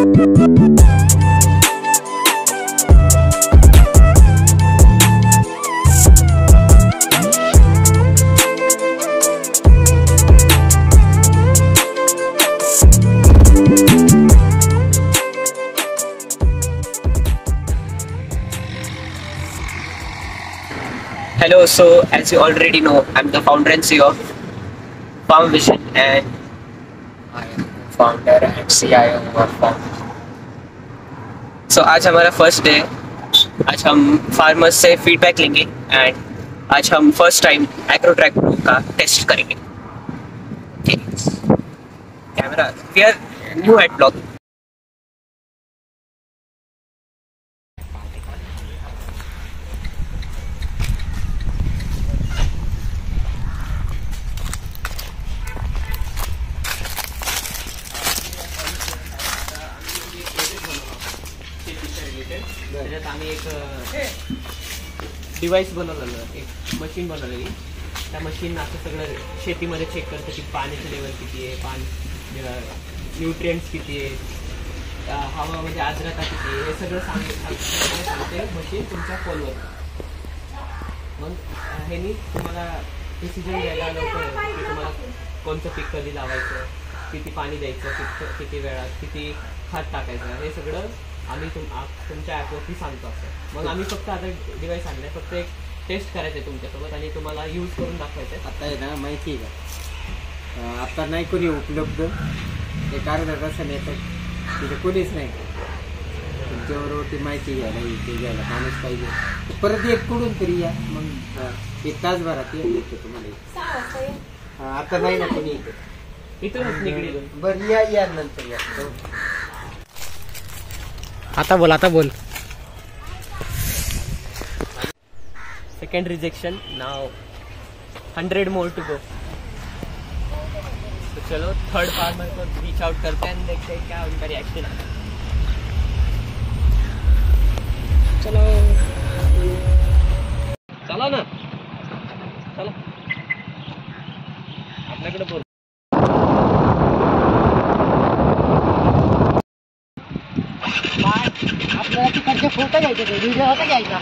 Hello, so as you already know, I'm the founder and CEO of Farm Vision, and I am founder and CIO of Farm Vision. So आज हमारा first day, आज हम farmers से feedback लेंगे and आज हम first time Agrotrack Pro का test करेंगे. Camera, we are new at blog. त्याच्यात आम्ही एक डिवाइस बनवलेलं, एक मशीन बनवलेली. त्या मशीन असं सगळं शेतीमध्ये चेक करतं की पाण्याचं लेवल किती आहे, पाणी न्यूट्रिएंट्स किती आहे, हवामध्ये आर्द्रता किती आहे, हे सगळं सांगते मशीन तुमच्या फोनवर. मग ह्यानी तुम्हाला डिसिजन घ्यायला लवकर की तुम्हाला कोणतं पीक कधी लावायचं, किती पाणी द्यायचं, किती वेळात किती खत टाकायचं, हे सगळं आम्ही तुमच्या ॲपवरती सांगतो. असं मग आम्ही फक्त आता डिवाइस आणलं आहे, फक्त एक टेस्ट करायचं आहे तुमच्यासोबत आणि तुम्हाला यूज करून दाखवायचं आहे. आता आहे ना, माहिती आहे का, आता नाही कोणी उपलब्ध, एक अर्धा तासाने येतात, तिथे कोणीच नाही. तुमच्याबरोबर ती माहिती घ्यायला ते घ्यायला माणूस पाहिजे. परत एक कुठून तरी या, मग एक तासभरात येतो तुम्हाला. आता नाही ना कोणी इथूनच निघली. बरं या नंतर या. आता बोल. Second rejection, now 100 more to go. तो चलो थर्ड फार्मर को रीच आउट करते हैं, देखते हैं क्या उनका रिएक्शन है. चलो ना, चलो आपल्याकडे बोल. आपल्याला तिकडचे फोटो घ्यायचे, व्हिडिओ होता घ्यायचा.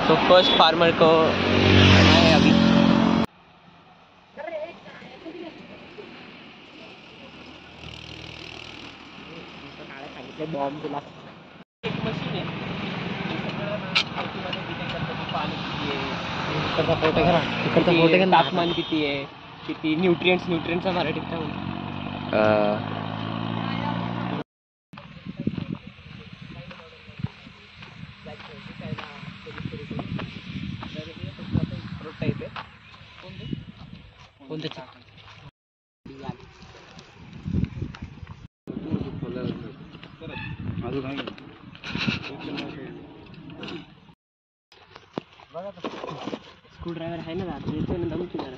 तो फर्स्ट फार्मर को है अभी. बॉम्ब दिला. एक मशीन आहे, पाणी किती आहे, तापमान किती आहे, किती न्यूट्रिएंट्सचा मराठीत काय म्हणतो, स्क्रू ड्रायव्हर आहे ना, येतोय ना, दमतो जरा.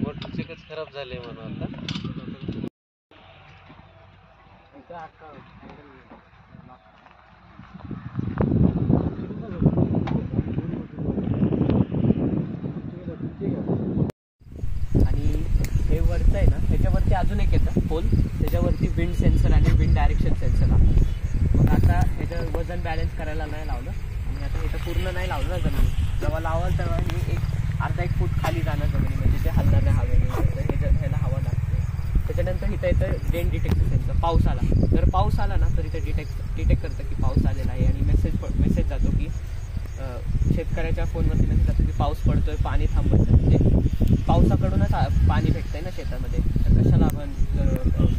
मोटरसायकल खराब झाले म्हणून आता. आणि हे वरचं आहे ना, ह्याच्यावरती अजून एक येतं पोल, त्याच्यावरती विंड सेन्सर आणि विंड डायरेक्शन सेन्सर आहे. मग आता ह्याचं वजन बॅलन्स करायला नाही लावलं आणि आता इथं पूर्ण नाही लावलं ना जमिनी. जेव्हा लावाल तेव्हा हे अर्धा एक फूट खाली जाणार जमिनी, म्हणजे ते हलणार नाही हवेने, ह्याला हवा लागते. त्याच्यानंतर इथं येतं रेन डिटेक्टर सेन्सर. पाऊस आला, जर पाऊस आला ना तर इथं डिटेक्ट करतं की पाऊस आलेला आहे आणि मेसेज जातो की शेतकऱ्याच्या फोनवरती मेसेज जातो की पाऊस पडतोय, पाणी थांबवतं. म्हणजे पावसाकडूनच पाणी भेटतंय ना शेतामध्ये, तर कशाला आपण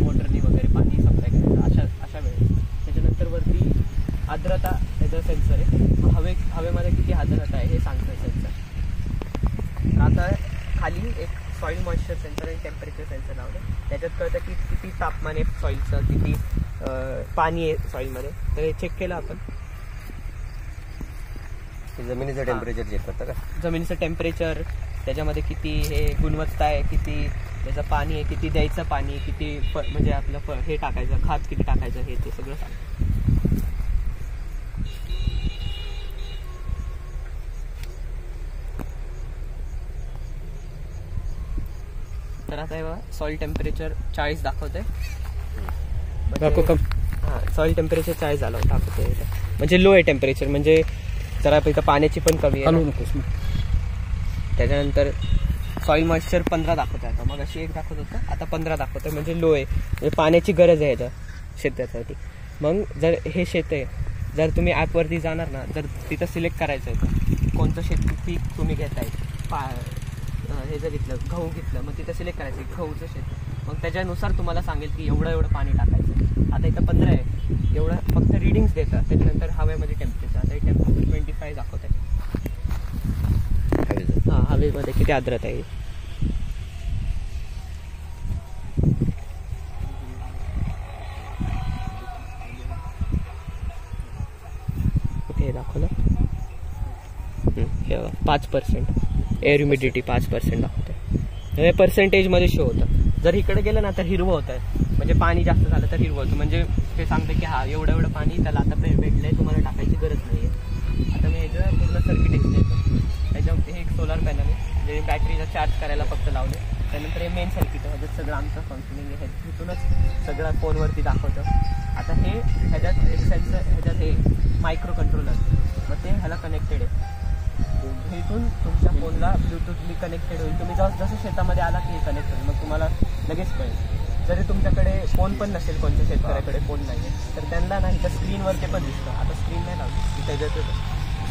मोटरनी वगैरे पाणी सप्लाय करायचं अशा वेळेस. त्याच्यानंतर वरती आर्द्रता त्याचं सेन्सर आहे, हवेमध्ये किती आर्द्रता आहे हे सांगतं सेन्सर. आता खाली एक सॉईल मॉइश्चर सेन्सर आणि टेम्परेचर सेन्सर लावलं. त्याच्यात कळतं की किती तापमान आहे सॉईलचं, किती पाणी आहे सॉईलमध्ये. तर हे चेक केलं आपण. जमिनीचं टेम्परेचर चेक करतं का, जमिनीचं टेम्परेचर, त्याच्यामध्ये किती हे गुणवत्ता आहे, किती त्याचं पाणी आहे, किती द्यायचं पाणी, किती म्हणजे आपलं हे टाकायचं, खात किती टाकायचं, हे ते सगळं सांगतं. तर आता हे सॉइल टेम्परेचर 40 दाखवतंय. हां, सॉइल टेम्परेचर 40 झालं दाखवतंय इथं. म्हणजे लो आहे टेम्परेचर, म्हणजे जरा इथं पाण्याची पण कमी आहे. त्याच्यानंतर सॉइल मॉइश्चर 15 दाखवत आहे. आता मग अशी एक दाखवत होतं, आता 15 दाखवतं, म्हणजे लो आहे. म्हणजे पाण्याची गरज आहे ह्याच्या शेतासाठी. मग जर हे शेत आहे, जर तुम्ही ॲपवरती जाणार ना, जर तिथं सिलेक्ट करायचं आहे कोणतं शेत पीक तुम्ही घेताय, हे जर घेतलं गहू घेतलं, मग तिथं सिलेक्ट करायचं गहूचं शेत. मग त्याच्यानुसार तुम्हाला सांगेल की एवढं पाणी टाकायचं. आता इथं 15 आहे, एवढं फक्त रिडिंग्स देतात. त्याच्यानंतर हवेमध्ये टेम्परेचर, आता हे टेम्परेचर 25 दाखवत आहे. हां, हवेमध्ये किती आर्द्रता आहे हे दाखवलं. 5% एअर ह्युमिडिटी 5% दाखवतं. हे पर्सेंटेजमध्ये शो होतं. जर इकडे गेलं ना तर हिरवं होतं, म्हणजे पाणी जास्त झालं तर हिरवं होतं, म्हणजे ते सांगतं की हा एवढं पाणी त्याला आता भेटलंय, तुम्हाला टाकायची गरज नाही आहे. आता मी ह्याचं पूर्ण सर्किट एक्सप्लेन त्याच्यावरती हे एक सोलार पॅनल आहे, जे बॅटरीला चार्ज करायला फक्त लावले. त्यानंतर हे मेन सर्किट आहे, ह्याच्यात सगळं आमचं फंक्शनिंग आहे, तिथूनच सगळं फोनवरती दाखवतं. आता हे ह्याच्यात एक सेन्सर, ह्याच्यात हे मायक्रो कंट्रोलर, मग ते ह्याला कनेक्टेड आहे. इथून तुमच्या फोनला ब्लूटूथली कनेक्टेड होईल. तुम्ही जसं शेतामध्ये आला की कनेक्ट होईल, मग तुम्हाला लगेच कळेल. जरी तुमच्याकडे फोन पण नसेल, कोणत्या शेतकऱ्याकडे फोन नाही आहे, तर त्यांना ना इथं स्क्रीनवर ते पण दिसतं. आता स्क्रीन नाही लावली, त्याच्यात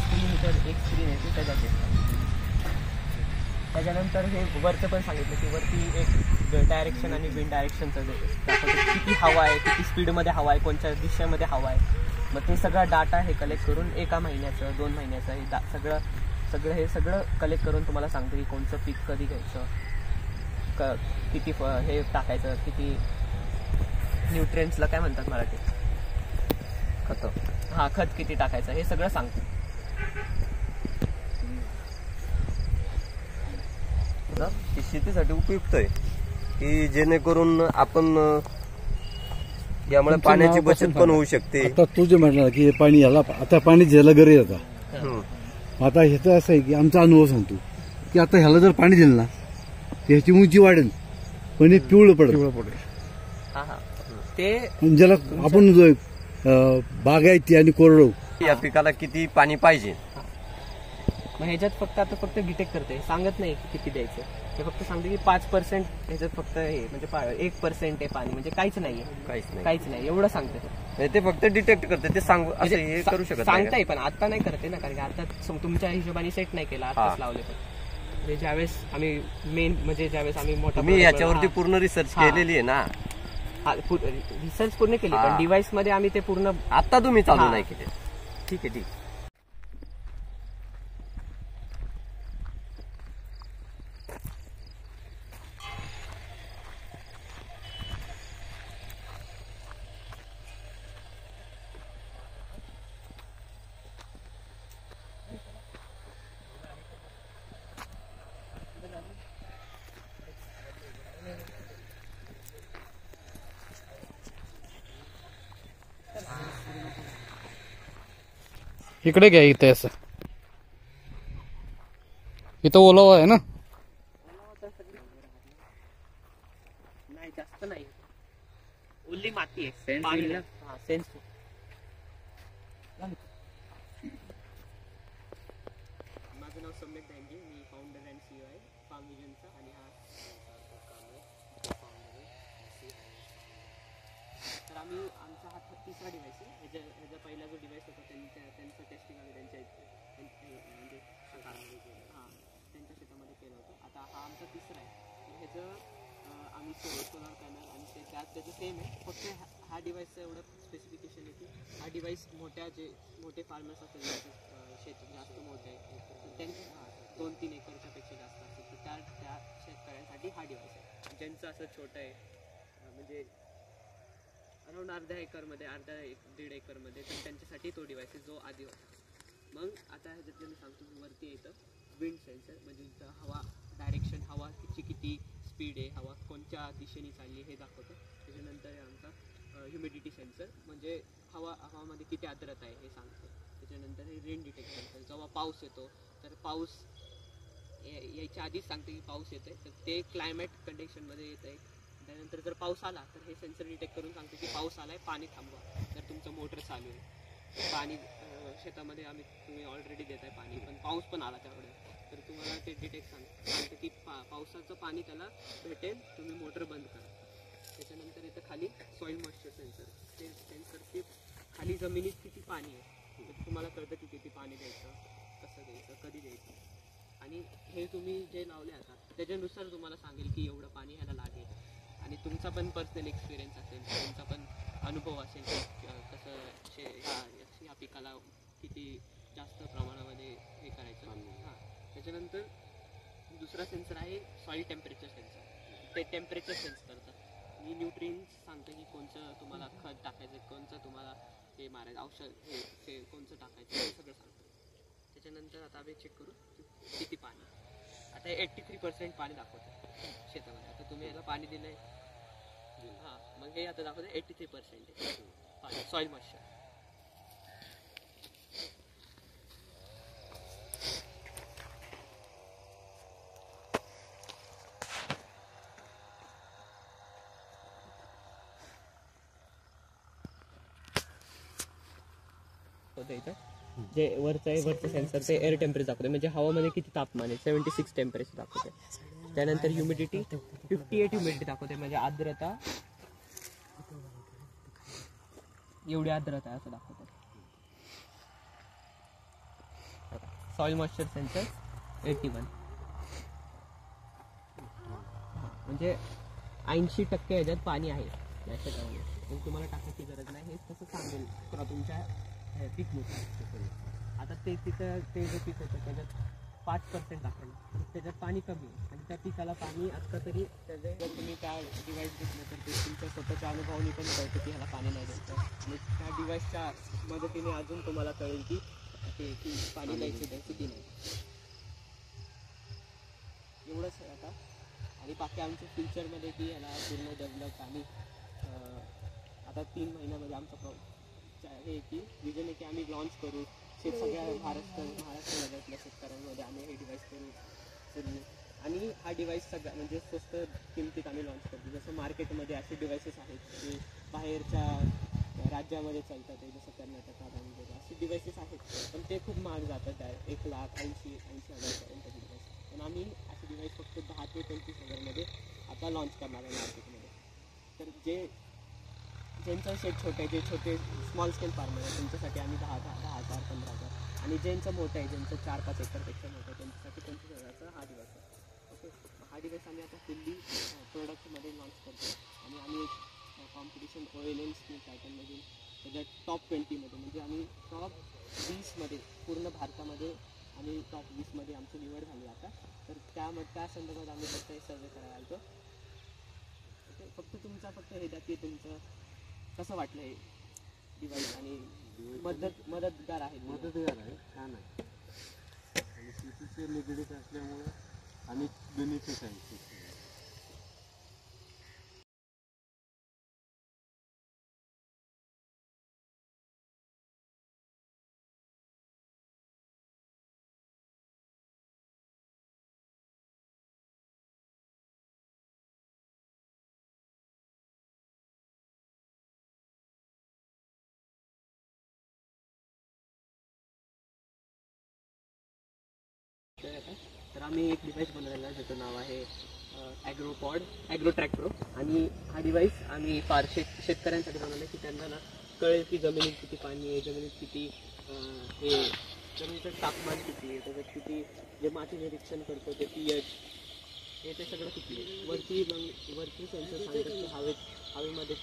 स्क्रीन इथं एक स्क्रीन आहे ती त्याच्यात दिसतं. त्याच्यानंतर हे वरचं पण सांगितलं की वरती एक डायरेक्शन आणि विंड डायरेक्शनचं किती हवा आहे, किती स्पीडमध्ये हवा आहे, कोणत्या दिशेमध्ये हवा आहे. मग ते सगळा डाटा हे कलेक्ट करून 1 महिन्याचं 2 महिन्याचं हे सगळं कलेक्ट करून तुम्हाला सांगतं की कोणतं पीक कधी घ्यायचं, किती हे टाकायचं, किती न्यूट्रिएंट्सला काय म्हणतात मराठीत, खत, हां खत किती टाकायचं, हे सगळं सांगतं. शेतीसाठी उपयुक्त आहे की जेणेकरून आपण यामुळे पाण्याची बचत पण होऊ शकते. आता तू जे म्हटलं की पाणी याला आता पाणी ज्याला गरज आता ह्याचं असं आहे की आमचा अनुभव सांगतो की आता ह्याला जर पाणी दिलं ना ह्याची उंची वाढेल, पण हे पिवळं पडेल. ते ज्याला आपण बागायती आणि कोरडो या पिकाला किती पाणी पाहिजे, मग ह्याच्यात फक्त डिटेक्ट करते, सांगत नाही की किती द्यायचं. ते फक्त सांगते की 5% ह्याच्यात फक्त हे म्हणजे 1% आहे पाणी, म्हणजे काहीच नाही एवढं सांगते. ते फक्त डिटेक्ट करते, ते सांगू असं हे करू शकत सांगताय, पण आता नाही करते ना, कारण की आता तुमच्या हिशोबाने सेट नाही केला, आताच लावले. पण ज्यावेळेस आम्ही ज्यावेळेस आम्ही मोठा मी याच्यावरती पूर्ण रिसर्च केलेली आहे ना. रिसर्च पूर्ण केली, पण डिव्हाइस मध्ये आम्ही ते पूर्ण आता तुम्ही चालू नाही केले. ठीक आहे. इकडे घ्या, इथे असं इथं ओलावा आहे ना, नाही जास्त नाही, ओली माती आहे. सेन्स माझं नाव सम्यक दांगे, मी फाउंडर अँड CEO आहे फार्म विजनचा, आणि हा तर आमचा हा 36वा डिव्हाइस आहे. ह्याचा पहिला जो डिव्हाइस होता त्यांचं टेस्टिंग आम्ही त्यांच्या त्यांच्या शेतामध्ये केलं होतं. आता हा आमचा 3रा आहे. तर ह्याचं आम्ही सोलार पॅनल आणि त्याचं सेम आहे, फक्त हा डिव्हाइसचं एवढं स्पेसिफिकेशन आहे की हा डिव्हाइस मोठे फार्मर्स असतात, ज्यांचं शेत जास्त मोठं आहे, तर त्यांचं 2-3 एकरच्या पेक्षा जास्त असतं, तर त्या शेतकऱ्यांसाठी हा डिव्हाइस आहे. ज्यांचं असं छोटं आहे, म्हणजे अराउंड अर्ध्या एकरमध्ये, 1.5 एकरमध्ये, तर त्यांच्यासाठी तो डिव्हाइस आहे जो आधी होता. मग आता ह्याच्यात मी सांगतो, वरती येतं विंड सेन्सर, म्हणजे इथं हवा डायरेक्शन, हवा किती स्पीड आहे, हवा कोणत्या दिशेने चालली हे दाखवतं. त्याच्यानंतर आहे आमचा ह्युमिडिटी सेन्सर, म्हणजे हवामध्ये किती आर्द्रता आहे हे सांगतं. त्याच्यानंतर हे रेन डिटेक्ट सेन्सर, जेव्हा पाऊस येतो तर पाऊस यायच्या आधीच सांगते की पाऊस येतोय, तर ते क्लायमेट कंडिशनमध्ये येत आहे. त्यानंतर जर पाऊस आला तर हे सेन्सर डिटेक्ट करून सांगते की पाऊस आलाय, पाणी थांबवा. तर तुमचं मोटर चालू आहे, पाणी शेतामध्ये तुम्ही ऑलरेडी देताय पाणी, पण पाऊस पण आला त्याकडे, तर तुम्हाला ते डिटेक्ट सांगते की पावसाचं पाणी त्याला भेटेल, तुम्ही मोटर बंद करा. त्याच्यानंतर येतं खाली सॉईल मॉइश्चर सेन्सर. ते सेन्सरचे खाली जमिनीत किती पाणी आहे म्हणजे तुम्हाला कळतं की किती पाणी द्यायचं, कसं द्यायचं, कधी द्यायचं. आणि हे तुम्ही जे लावले आता त्याच्यानुसार तुम्हाला सांगेल की एवढं पाणी ह्याला लागेल. आणि तुमचा पण पर्सनल एक्सपिरियन्स असेल, तुमचा पण अनुभव असेल की कसं ह्या पिकाला किती जास्त प्रमाणामध्ये हे करायचं. हां, त्याच्यानंतर दुसरा सेन्सर आहे सॉईल टेम्परेचर सेन्सर. ते टेम्परेचर सेन्स करतं आणि न्यूट्रिएंट्स सांगतं की कोणचं तुम्हाला खत टाकायचं, कोणचं तुम्हाला हे मारायचं, औषध हे कोणचं टाकायचं, हे सगळं सांगतं. त्याच्यानंतर आता आम्ही चेक करू किती पाणी. आता 83% पाणी दाखवतं शेतामध्ये. आता तुम्ही याला पाणी दिलंय, हां, मग हे आता दाखवतं 83% पाणी सॉईल मॉइश्चर. होतं इथं जे वरचं सेन्सर ते एअर टेम्परेचर दाखवते, म्हणजे हवामध्ये किती तापमान आहे, 76 टेम्परेचर दाखवते. त्यानंतर ह्युमिडिटी 58 ह्युमिडिटी दाखवते, म्हणजे आर्द्रता एवढी आर्द्रता आहे असं दाखवते. सॉईल मॉइश्चर सेन्सर 81, म्हणजे 80% ह्याच्यात पाणी आहे या शेतामध्ये, पण तुम्हाला टाकायची गरज नाही. हे कसं सांगेल तुमच्या पिकनुसार. आता ते तिथं ते जे पीक होतं त्याच्यात 5% टाकेल, त्याच्यात पाणी कमी आणि त्या पिकाला पाणी आत्ता तरी त्याचे जर तुम्ही त्या डिवाईस घेतलं तर ते तुमच्या स्वतःच्या अनुभवाने पण कळतं की ह्याला पाणी नाही द्यायचं. आणि त्या डिवाईसच्या मदतीने अजून तुम्हाला कळेल की ते पाणी द्यायचं किती नाही. एवढंच आहे आता. आणि बाकी आमच्या फ्युचरमध्ये की ह्याला पूर्ण डेव्हलप आणि आता 3 महिन्यामध्ये आमचा हे की विजन आहे की आम्ही लॉन्च करू सगळ्या महाराष्ट्रामधल्या शेतकऱ्यांमध्ये आम्ही हे डिव्हाइस करू. आणि हा डिव्हाइस सगळ्या म्हणजे स्वस्त किमतीत आम्ही लॉन्च करतो. जसं मार्केटमध्ये असे डिव्हाइसेस आहेत जे बाहेरच्या राज्यामध्ये चालतात, जसं कर्नाटक, बेंगलोर असे डिव्हाइसेस आहेत, पण ते खूप महाग जातात. 1,80,000-80,000पर्यंत डिव्हाइस. पण आम्ही असे डिव्हाइस फक्त 10 ते 25,000मध्ये आता लॉन्च करणार आहे मार्केटमध्ये. तर ज्यांचं शेत छोटे आहे, जे छोटे स्मॉल स्केल फार्मर आहे, त्यांच्यासाठी आम्ही 10,000, 15,000 आणि ज्यांचं मोठं आहे, ज्यांचं 4-5 एकरपेक्षा मोठं आहे, त्यांच्यासाठी 25,000चा हा डिव्हाइस आहे. ओके, हा डिव्हाइस आम्ही आता फुल्ली प्रोडक्टमध्ये लॉन्च करतो. आणि आम्ही एक कॉम्पिटिशन OLN स्किल पॅटर्नमधून त्याच्यात टॉप 20मध्ये म्हणजे आम्ही टॉप 20मध्ये पूर्ण भारतामध्ये आणि टॉप 20मध्ये आमची निवड झाली आता. तर त्या संदर्भात आम्ही फक्त हे सर्वे करायला आलो. ओके, फक्त हे द्या की तुमचं कसं वाटलं हे डिव्हाइस. आणि मदतगार आहे, छान आहे. आणि शेतीचे निगडीत असल्यामुळं आणि बेनिफिट आहे. तर आम्ही एक डिव्हाइस बनवलेला आहे ज्याचं नाव आहे ॲग्रोट्रॅक प्रो. आणि हा डिव्हाइस आम्ही फार शेतकऱ्यांसाठी बनवला आहे की त्यांना ना कळेल की जमिनीत किती पाणी आहे, जमिनीत किती हे जमिनीचं तापमान किती आहे, त्याच्यात किती जे माती निरीक्षण करतो ते pH हे ते सगळं किती आहे. वरती सेन्सर सांगतात की हवेमध्ये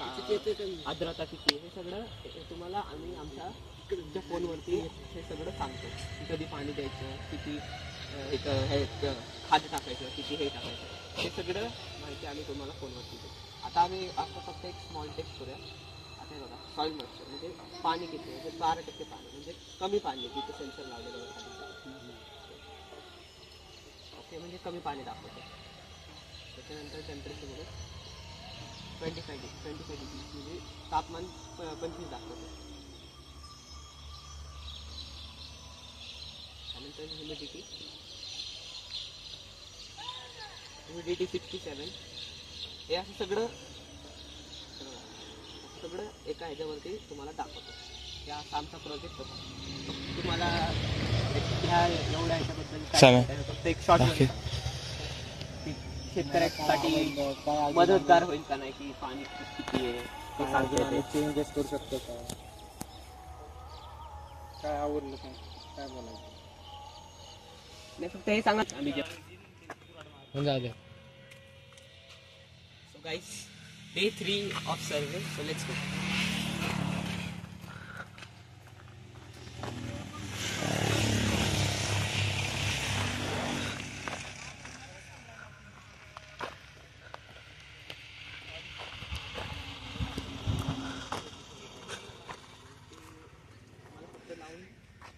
आर्द्रता किती आहे. हे सगळं तुम्हाला आम्ही आमच्या फोनवरती हे सगळं सांगतो की कधी पाणी द्यायचं, किती हे खाद्य टाकायचं, किती हे टाकायचं, हे सगळं माहिती आम्ही तुम्हाला फोनवरती देतो. आता आम्ही फक्त एक स्मॉल टेस्ट करूया. आता हे बघा, सॉईल मॉइश्चर म्हणजे पाणी किती आहे, 12% पाणी म्हणजे कमी पाणी आहे तिथे सेन्सर लावलेलं आहे. ओके, म्हणजे कमी पाणी दाखवतो. त्याच्यानंतर टेम्परेचरमध्ये 25 डिग्री म्हणजे तापमान 25 दाखवतो. त्यानंतर ह्युमिडिटी HVDT 67 हे असं सगळं एका ह्याच्यावरती तुम्हाला दाखवतो. या असा आमचा प्रोजेक्ट होता. तुम्हाला ह्या एवढ्या ह्याच्याबद्दल काय सांगा. सांगता येईल? फक्त एक शॉर्ट शेतकऱ्यांसाठी मदतगार होईल का नाही, की पाणी किती आहे ते सांगता येते. चेंजेस करू शकतो का, काय आवडलं काय बोलायचं. नाही फक्त हे सांगा आम्ही जे so guys day 3 of survey. So let's go.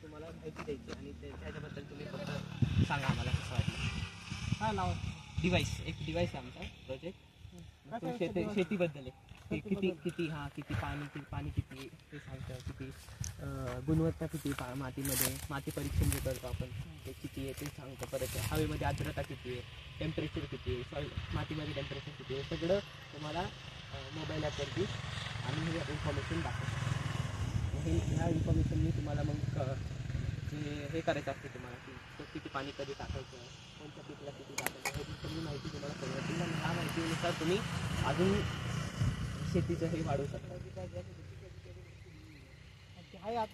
तुम्हाला माहिती द्यायची आणि त्याच्याबद्दल तुम्ही फक्त सांगा आम्हाला कसं वाटलं. हा नाव डिवाइस, एक डिवाइस आहे आमचा प्रोजेक्ट शेतीबद्दल आहे. किती पाणी किती ते सांगतं, किती गुणवत्ता किती मातीमध्ये, माती परीक्षण जे करतो आपण ते किती आहे ते सांगतं. परत हवेमध्ये आर्द्रता किती आहे, टेम्परेचर किती आहे, सॉईल मातीमध्ये टेम्परेचर किती आहे, सगळं तुम्हाला मोबाईल ॲपवरती आम्ही हे इन्फॉर्मेशन दाखवतो. ह्या इन्फॉर्मेशननी तुम्हाला मग जे हे करायचं असते तुम्हाला, की किती पाणी कधी टाकायचं, कोणत्या पिकला किती टाकायचं, ह्याची सगळी माहिती तुम्हाला समजतील. आणि ह्या माहितीनुसार तुम्ही अजून शेतीचं हे वाढवू शकता.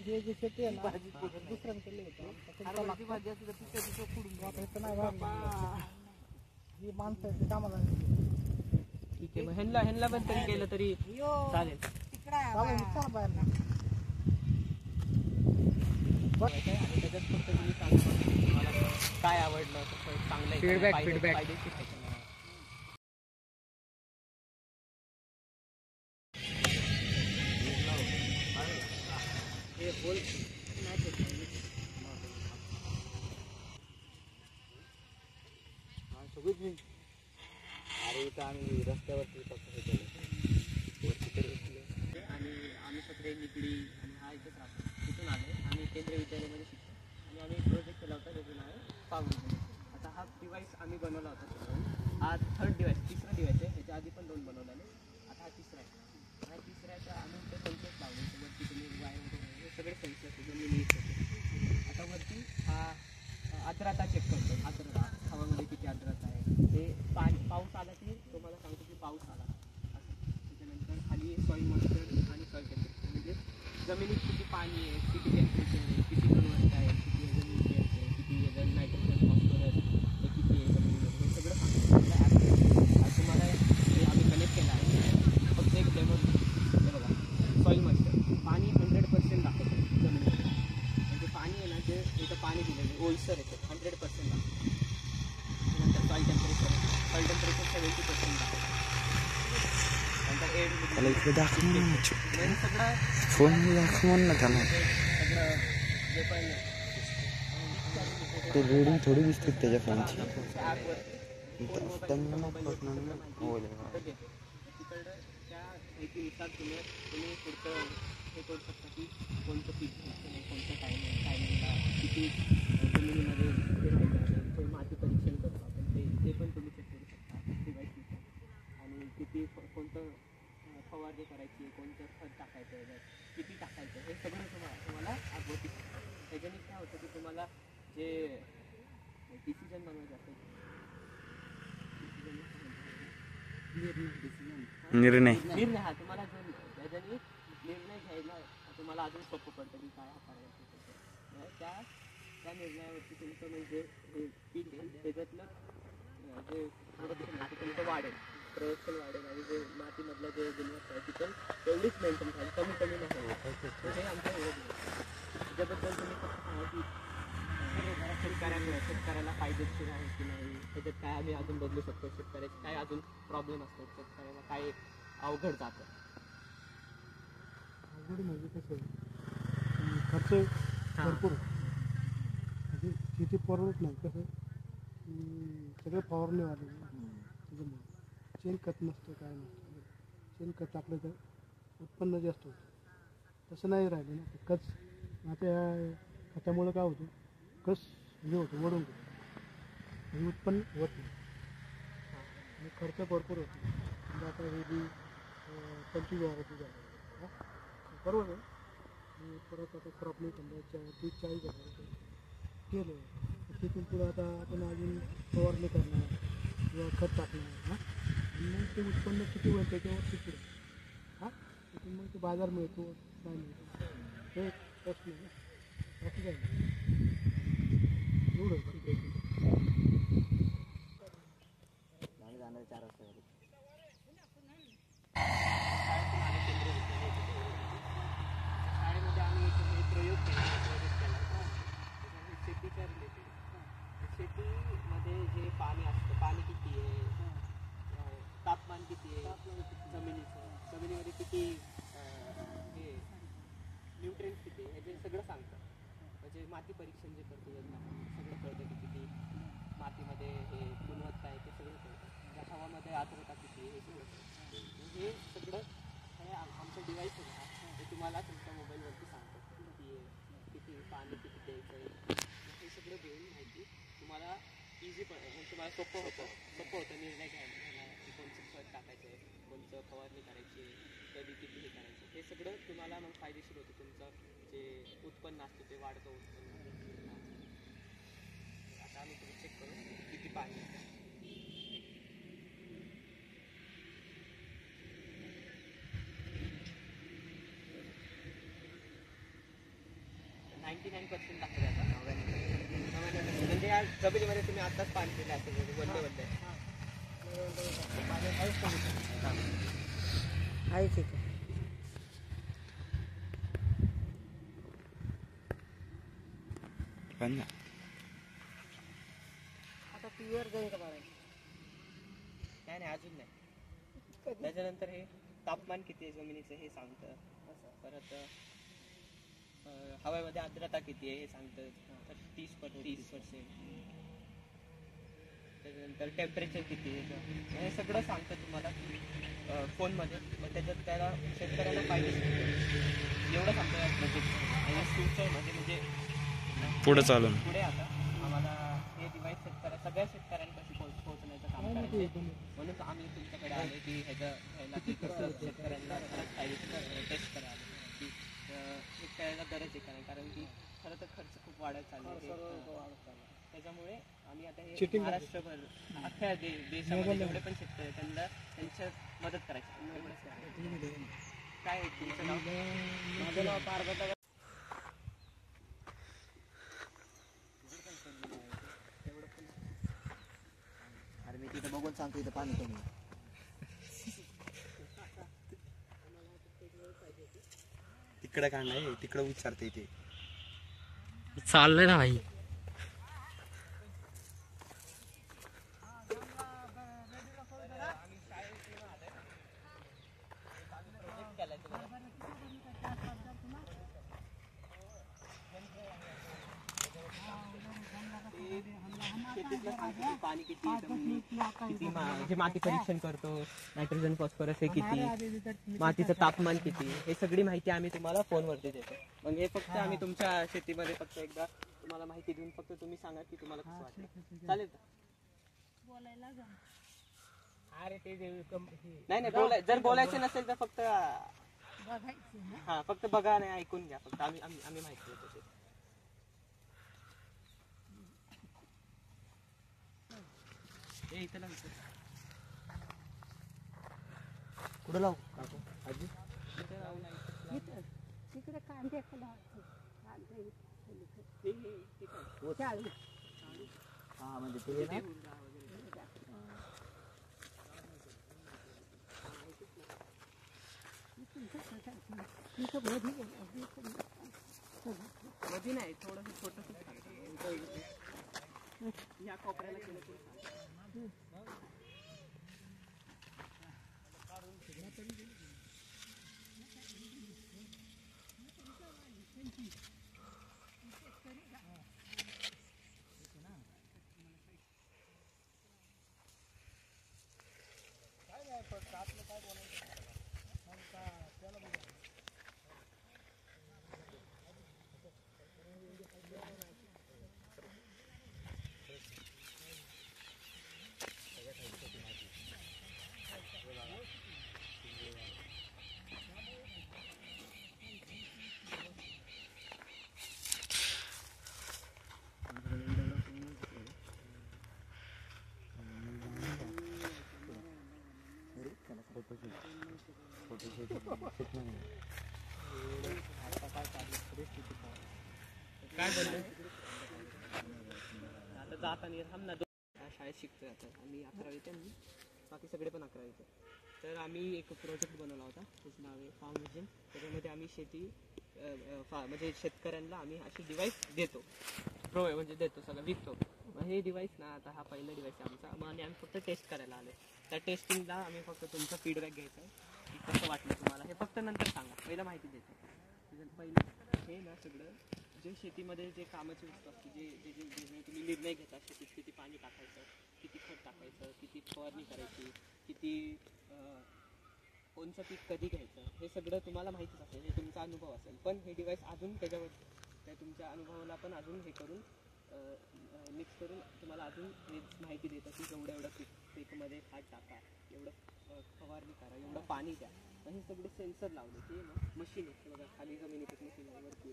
हे जे शेती आहे ना दुसऱ्यांकडे ही माणसं आहेत ते कामाला ठीक आहे, मग ह्यांना पण तरी केलं तरी चालेल. आणि त्याच्यात फक्त तुम्ही सांगा तुम्हाला काय आवडलं, कसं चांगलं आहे, Feedback. फायदेशीर आहे का नाही. हे बोल नाही होत. अरे इथं आम्ही रस्त्यावरती फक्त हे केलं वरती तरी उचललं. आणि आम्ही सगळे निगडी आणि हा इथेच राहतो. तिथून आलो आम्ही केंद्रीय विद्यालयामध्ये शिकतो आणि आम्ही एक प्रोजेक्ट केला होता त्याचं नाव आहे पावली. आता हा डिवाइस आम्ही बनवला होता त्याच्यावर. हा थर्ड डिवाइस, तिसरा डिवाइस आहे. ह्याच्या आधी पण 2 बनवलेले, आता हा तिसरा आहे. हा तिसऱ्याचा आम्ही ते सेन्सर्स लावले. वरती तुम्ही वायर वगैरे हे सगळे सेन्सर्स जमिनीत होते. आता वरती हा आर्द्रता चेक करतो. आर्द्रता हवामध्ये किती आर्द्रता आहे, ते पाऊस आला की तुम्हाला सांगतो की पाऊस आला असं. त्याच्यानंतर खाली सॉईल मॉइश्चर आणि सॉईल टेम्परेचर, म्हणजे जमिनीत किती पाणी आहे, किती टेम्परेचर आहे, किती गुणवत्ता आहे, किती न्यूट्रिएंट्स आहे, किती नायट्रोजन फॉस्फरस हे किती आहे जमिनीमध्ये, हे सगळं सांगतो. आज तुम्हाला हे आम्ही कनेक्ट केलं आहे. फक्त एक डेमो हे बघा. सॉईल मॉइश्चर पाणी 100% दाखवतो जमिनीमध्ये. म्हणजे पाणी आहे ना, जे इथं पाणी दिलेलं ओलसर येतं 100% दाखवतो. नंतर सॉईल टेम्परेचर 70% दाखवतो. नंतर एअर सगळं फोन दाखवून ना त्यांना सगळं जे पण ते रेडिंग थोडी दिसते त्याच्या फोनची. तिकडं त्या माहितीनुसार तुम्ही पुढचं हे करू शकता की कोणतं पीक कोणतं टायमिंगला किती जमिनीमध्ये हे राहिलं, ते माती परीक्षण करतो आपण, ते पण तुम्ही चेक करू शकता डिवाइसनुसार. आणि किती कोणतं फवारणी करायची, कोणतं खत टाकायचं, किती टाकायचं, हे सगळं तुम्हाला आठवते. त्याच्याने काय होतं की तुम्हाला जे डिसिजन बनवायचे असतात, निर्णय हा तुम्हाला जो त्याच्याने निर्णय घ्यायला तुम्हाला अजून सोपं पडतं की काय करायचं. त्या निर्णयावरती तुमचं म्हणजे हे पीक आहे त्याच्यातलं जे प्रोडक्शन आहे ते तुमचं वाढेल, प्रोडक्शन वाढेल आणि जे मातीमधलं जे गुणवत्ता आहे ती पण तेवढीच मेंटेन राहील, कमी नाही होईल. हे आमचं त्याच्याबद्दल तुम्ही फक्त सांगा की शेतकऱ्याला फायदेशीर आहे की नाही, त्याच्यात काय आम्ही अजून बदलू शकतो, शेतकऱ्याचे काय अजून प्रॉब्लेम असतात, शेतकऱ्याला काय अवघड जातं. अवघड म्हणजे कसं खर्च भरपूर म्हणजे शेती परवडत नाही. कसं सगळं फवारणी वाढले त्याच्यामुळे शेणखत नसतं, काय नसतं. शेणखत टाकलं तर उत्पन्न जास्त होतं, तसं नाही राहिलं ना. कच आता खतामुळं काय होतं, कस हे होतं वडून आणि उत्पन्न होत नाही. आणि खर्च भरपूर होतो. म्हणजे आता हे बी 25,000 झालं बरोबर आहे. आणि परत आता क्रॉपने समजा 30-40,000 केलं तर तिथून पुढं आता आपण अजून फवारणी करणार किंवा खत टाकणार हां. आणि मग ते उत्पन्न किती होईल त्याच्यावरती पुढे हां. तिथून मग ते बाजार मिळतो नाही मिळतो हे एक प्रश्न आहे ना. बाकी काय एवढं जाणार 4 वाजता घरी. शाळेमध्ये आम्ही हे प्रयोग केला शेतीच्या रिलेटेड. शेतीमध्ये जे पाणी असतं, पाणी किती आहे, तापमान किती आहे जमिनीमध्ये किती हे न्यूट्रिएंट्स किती आहे, हे जे सगळं सांगतं. म्हणजे माती परीक्षण जे करतो सगळं कळतं की किती मातीमध्ये हे गुणवत्ता आहे ते सगळं कळतं. त्या हवामध्ये आर्द्रता किती आहे हे सगळं कळतं. हे सगळं हे आमचं डिव्हाइस आहे ना, ते तुम्हाला तुमच्या मोबाईलवरती सांगतं किती आहे, किती पाणी किती द्यायचं आहे. हे सगळं घेऊन माहिती तुम्हाला इझी पण म्हणजे तुम्हाला सोपं होतं निर्णय घ्यायला की कोणतं खत टाकायचं आहे, कोणतं फवारणी करायची आहे, कधी किती हे करायचं. हे सगळं तुम्हाला मग फायदेशीर होतं. तुमचं जे उत्पन्न असतं ते वाढतं उत्पन्न. आता आम्ही तुम्ही चेक करू किती पाणी आहे. 99% दाखवते आता 99%. म्हणजे या जमिनीमध्ये तुम्ही आताच पाणी दिलं असेल वल्ले आहे ठीक आहे. आता प्युअर जाईल का बाळा? नाही अजून नाही. त्याच्यानंतर हे तापमान किती आहे जमिनीचं हे सांगतं. परत हवेमध्ये आर्द्रता किती आहे हे सांगतं. 30%. त्याच्यानंतर टेम्परेचर किती आहे हे सगळं सांगतं तुम्हाला फोनमध्ये. मग त्याच्यात त्याला शेतकऱ्यांना फायदे एवढं सांगतं प्रोजेक्ट. आणि फ्युचरमध्ये म्हणजे पुढे आता आम्हाला हे डिव्हाइस सगळ्या शेतकऱ्यांपाशी पोहोचण्याचं काम करायचं. म्हणून आम्ही तुमच्याकडे आलो की ह्याला कसं शेतकऱ्यांना टेस्ट करायला की हे करायला गरज आहे का नाही. कारण की खरं तर खर्च खूप वाढत चालला. त्याच्यामुळे आम्ही आता हे महाराष्ट्रभर अख्ख्या देशामध्ये जेवढे पण शेतकरी त्यांना त्यांच्या मदत करायची. काय आहे तुमचं नाव? माझं नाव पार्वता. अरे मी तिथं बघून सांगतो इथं पाणी कमी. तिकडे काय नाही, तिकडे विचारते इथे चाललंय ना भाई. पाणी किती जे माती परीक्षण करतो, नायट्रोजन फॉस्फरस हे किती, मातीचं तापमान किती, हे सगळी माहिती आम्ही तुम्हाला फोनवरती देतो. मग हे फक्त आम्ही तुमच्या शेतीमध्ये फक्त एकदा तुम्हाला माहिती देऊन फक्त तुम्ही सांगा की तुम्हाला कसं वाटतं. चालेल का? अरे ते नाही जर बोलायचं नसेल तर फक्त फक्त बघा नाही ऐकून घ्या. फक्त आम्ही माहिती देतो. कुठं लावू? आजी तिकडे कांदे हा म्हणजे ते ना मध्ये नाही थोडं छोटं या कोपऱ्याला केलं काय बोलले आता जाताना थांब ना शाळेत शिकतोय आता आम्ही 11वीत आहे, बाकी सगळे पण 11वीत. तर आम्ही एक प्रोजेक्ट बनवला होता, त्याचं नाव आहे फार्म विजन. त्याच्यामध्ये आम्ही शेती म्हणजे शेतकऱ्यांना आम्ही अशी डिव्हाइस देतो, म्हणजे देतो, सगळं विकतो. मग हे डिव्हाइस ना, आता हा पहिला डिव्हाइस आहे आमचा, मग आणि आम्ही फक्त टेस्ट करायला आलो. त्या टेस्टिंगला आम्ही फक्त तुमचा फीडबॅक घ्यायचा आहे की कसं वाटलं तुम्हाला, हे फक्त नंतर सांगा, पहिलं माहिती द्यायचं. पहिलं हे ना सगळं जे शेतीमध्ये जे कामाची वस्तू असते, जे जे जे जे तुम्ही निर्णय घेता, शेतीत किती पाणी टाकायचं, किती खत टाकायचं, किती फवारणी करायची, किती कोणचं पीक कधी घ्यायचं, हे सगळं तुम्हाला माहितीच असेल, हे तुमचा अनुभव असेल. पण हे डिव्हाइस अजून त्याच्यावर त्या तुमच्या अनुभवाला पण अजून हे करून मिक्स करून तुम्हाला अजून हे माहिती देतं की एवढं पीकमध्ये खाद टाका, एवढं फवारणी करा, एवढं पाणी द्या. मग हे सगळे सेन्सर लावले की मशीन आहे बघा, खाली जमिनीत एक मशीन आहे, वरती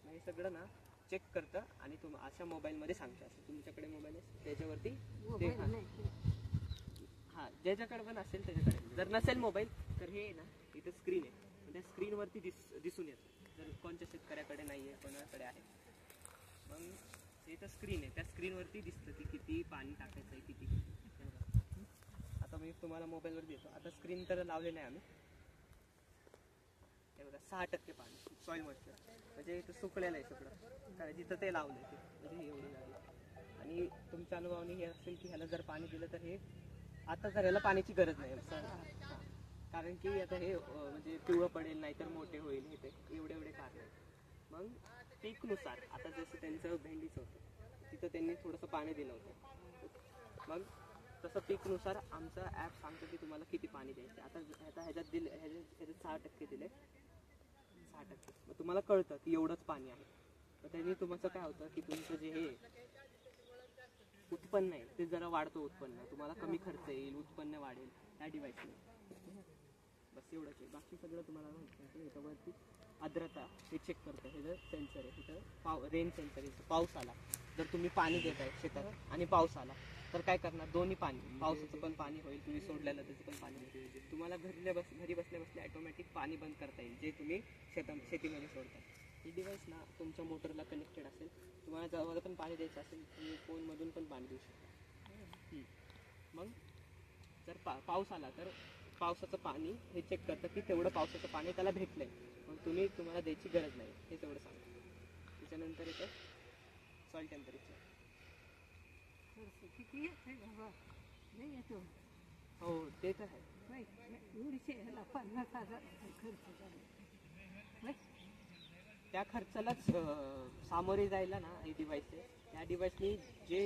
मग हे सगळं ना चेक करतं आणि अशा मोबाईलमध्ये सांगतं. असं तुमच्याकडे मोबाईल आहे त्याच्यावरती ते हां ज्याच्याकडे पण असेल त्याच्याकडे, जर नसेल मोबाईल तर हे ना इथं स्क्रीन आहे, त्या स्क्रीनवरती दिसून येतं. जर कोणत्या शेतकऱ्याकडे नाही आहे, कोणाकडे आहे, मग इथं स्क्रीन आहे, त्या स्क्रीनवरती दिसतं की किती पाणी टाकायचं आहे, किती. आता मी तुम्हाला मोबाईलवर देतो. आता स्क्रीन तर लावले नाही आम्ही, हे बघा 6% पाणी सॉईल मॉइश्चर, म्हणजे इथं सुकलेलं आहे सगळं, कारण जिथं ते लावलं ते म्हणजे हे एवढं झालं. आणि तुमच्या अनुभवाने हे असेल की ह्याला जर पाणी दिलं तर हे आता जर ह्याला पाण्याची गरज नाही, कारण की आता हे म्हणजे पिवळं पडेल, नाहीतर मोठे होईल, हे ते एवढे कारण आहे. मग पीकनुसार आता जसं त्यांचं भेंडीचं होतं तिथं त्यांनी थोडंसं पाणी दिलं होतं, मग तसं पीकनुसार आमचा ॲप सांगतो की तुम्हाला किती पाणी द्यायचं. आता ह्याच्यात 6% दिले, 6%. मग तुम्हाला कळतं की एवढंच पाणी आहे. तर त्यांनी तुमचं काय होतं की तुमचं जे हे उत्पन्न आहे ते जरा वाढतं, उत्पन्न तुम्हाला कमी खर्च येईल, उत्पन्न वाढेल त्या डिव्हाइसने. बस एवढंच आहे, बाकी सगळं तुम्हाला माहिती आहे. ह्याच्यावरती आर्द्रता हे चेक करतं, हे जर सेन्सर आहे तिथं रेन सेन्सर आहे. पाऊस आला, जर तुम्ही पाणी देत आहे शेतात आणि पाऊस आला तर काय करणार, दोन्ही पाणी, पावसाचं पण पाणी होईल, तुम्ही सोडलेलं त्याचं पण पाणी होईल. तुम्हाला घरी बसल्या बसल्या ऑटोमॅटिक पाणी बंद करता येईल जे तुम्ही शेतीमध्ये सोडता. ही डिव्हाइस ना तुमच्या मोटरला कनेक्टेड असेल, तुम्हाला जवळ पण पाणी द्यायचं असेल तुम्ही फोनमधून पण पाणी देऊ शकता. मग जर पाऊस आला तर पावसाचं पाणी हे चेक करतं की तेवढं पावसाचं पाणी त्याला भेटलंय, मग तुम्हाला द्यायची गरज नाही, हे तेवढं सांगतं. त्याच्यानंतर येतं सॉइल टेम्परेचर. हो ते तर आहे. त्या खर्चालाच सामोरे जायला ना हे डिव्हाइस आहे. त्या डिव्हाइसनी जे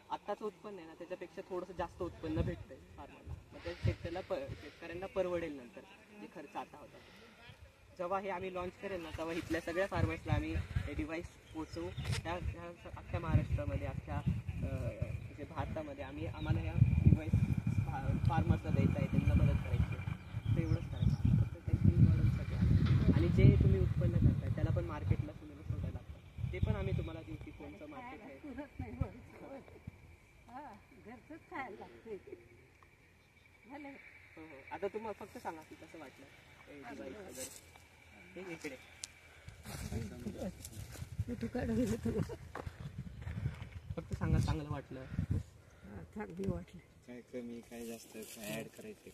आत्ताचं उत्पन्न आहे ना त्याच्यापेक्षा थोडंसं जास्त उत्पन्न भेटतंय फार्मरला, मग त्या शेतकऱ्यांना परवडेल नंतर जे खर्च आता होता. जेव्हा हे आम्ही लॉन्च करेल ना तेव्हा इथल्या सगळ्या फार्मर्सला आम्ही हे डिव्हाइस पोचवू. ह्या अख्ख्या महाराष्ट्रामध्ये, अख्ख्या म्हणजे भारतामध्ये आम्हाला ह्या डिव्हाइस फार्मर्सला द्यायचं आहे, त्यांना मदत करायची आहे. ते एवढंच करायचं फक्त टेक्निक मॉडेलसाठी आहे. आणि जे तुम्ही उत्पन्न करताय त्याला पण मार्केटला तुम्ही सोडायला लागतं, ते पण आम्ही तुम्हाला देऊ की कोणतं मार्केट आहे. हो हो. आता तुम्हाला फक्त सांगा की कसं वाटलं हे डिव्हाइस वगैरे. हे इकडे फक्त सांगा चांगलं वाटलं. चांगली वाटली. काय कमी काय जास्त काय ऍड करायचे?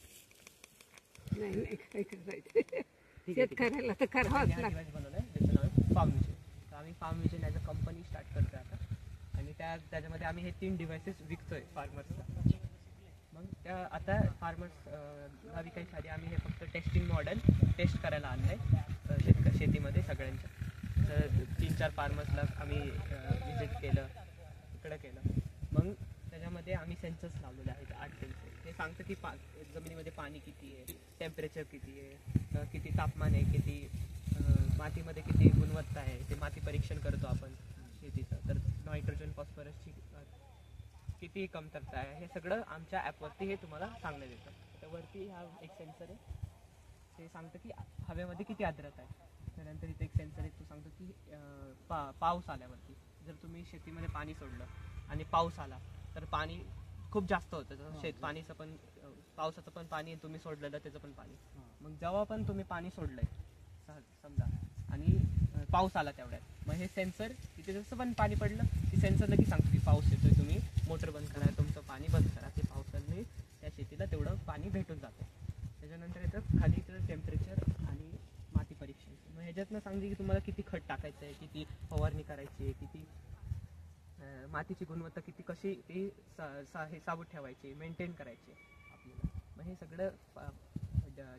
नाही काय करायचं, शेतकऱ्याला तर करावंच लागतं. डिव्हाइस बनवलं आहे त्याचं नाव आहे फार्म विजन. तर आम्ही Farm Vision as a company start करतोय आता, आणि त्याच्यामध्ये आम्ही हे 3 डिव्हाइसेस विकतोय फार्मर्सला. मग आता फार्मर्सला विकायच्या आधी आम्ही हे फक्त टेस्टिंग मॉडेल टेस्ट करायला आणलं आहे शेतीमध्ये सगळ्यांच्या. तर 3-4 फार्मर्सला आम्ही विजिट केलं, इकडं केलं. मग त्याच्यामध्ये आम्ही सेन्सर्स लावलेले आहेत, 8 सेन्सर. ते सांगतं की जमिनीमध्ये पाणी किती आहे, टेम्परेचर किती आहे, किती तापमान आहे, किती मातीमध्ये किती गुणवत्ता आहे, ते माती परीक्षण करतो आपण शेतीचं. तर नायट्रोजन फॉस्फरसची किती कमतरता आहे हे सगळं आमच्या ॲपवरती हे तुम्हाला सांगण्यात येतं. त्यावरती हा एक सेन्सर आहे, ते सांगतं की हवेमध्ये किती आर्द्रता आहे. त्यानंतर इथे एक सेन्सर आहे, तो सांगतो की पाऊस आल्यावरती जर तुम्ही शेतीमध्ये पाणी सोडलं आणि पाऊस आला तर पाणी खूप जास्त होतं जसं शेत पाणीचं पण पावसाचं पण पाणी तुम्ही सोडलेलं त्याचं पण पाणी. मग जेव्हा पण तुम्ही पाणी सोडलंय समजा आणि पाऊस आला तेवढ्यात मग हे सेन्सर तिथे जसं पण पाणी पडलं की सेन्सर लगेच सांगतो की पाऊस येतोय तुम्ही मोटर बंद करा तुमचं पाणी बंद करा. ते पावसाने त्या शेतीला तेवढं पाणी भेटून जातं. त्याच्यानंतर येतं खाली टेम्परेचर आणि माती परीक्षण. मग ह्याच्यातनं सांगते की तुम्हाला किती खत टाकायचं आहे, किती फवारणी करायची आहे, किती मातीची गुणवत्ता किती कशी ती हे साबूत ठेवायची मेंटेन करायची आपल्याला. मग हे सगळं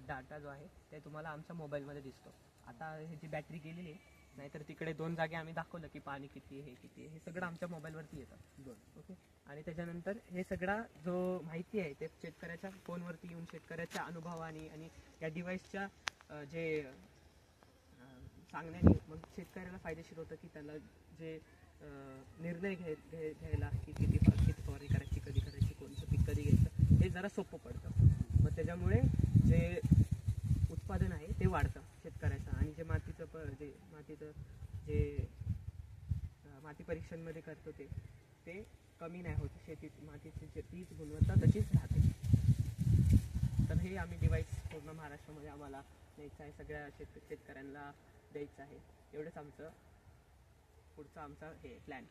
डाटा जो आहे ते तुम्हाला आमच्या मोबाईलमध्ये दिसतो. आता ह्याची बॅटरी गेलेली आहे नाहीतर तिकडे 2 जागे आम्ही दाखवलं की पाणी किती आहे किती आहे हे सगळं आमच्या मोबाईलवरती येतं. ओके. आणि त्याच्यानंतर हे सगळा जो माहिती आहे ते शेतकऱ्याच्या फोनवरती येऊन शेतकऱ्याच्या अनुभवाने आणि या डिव्हाइसच्या जे सांगण्याने मग शेतकऱ्याला फायदेशीर होतं की त्याला जे निर्णय घ्यायला की किती फवारणी करायची, कधी करायची, कोणतं पीक कधी घ्यायचं हे जरा सोपं पडतं. मग त्याच्यामुळे जे उत्पादन आहे ते वाढतं शेतकऱ्याचं. आणि जे मातीचं जे माती परीक्षणमध्ये करतो ते कमी नाही होत. शेतीत मातीची तीच गुणवत्ता तशीच राहते. तर हे आम्ही डिव्हाइस पूर्ण महाराष्ट्रामध्ये आम्हाला द्यायचं आहे, सगळ्या शेतकऱ्यांना द्यायचं आहे. एवढंच आमचं पुढचा आमचा हे प्लॅन.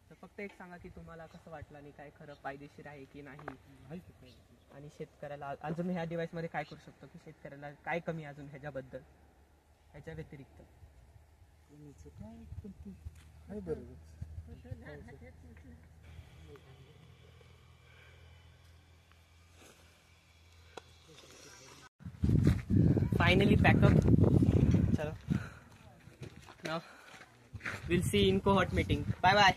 तर फक्त एक सांगा की तुम्हाला कसं वाटलं आणि काय खरं फायदेशीर आहे की नाही, आणि शेतकऱ्याला अजून ह्या डिव्हाइसमध्ये काय करू शकतो की शेतकऱ्याला काय कमी अजून ह्याच्याबद्दल ह्याच्या व्यतिरिक्त. Finally pack up. चलो now will see in cohort meeting. Bye bye.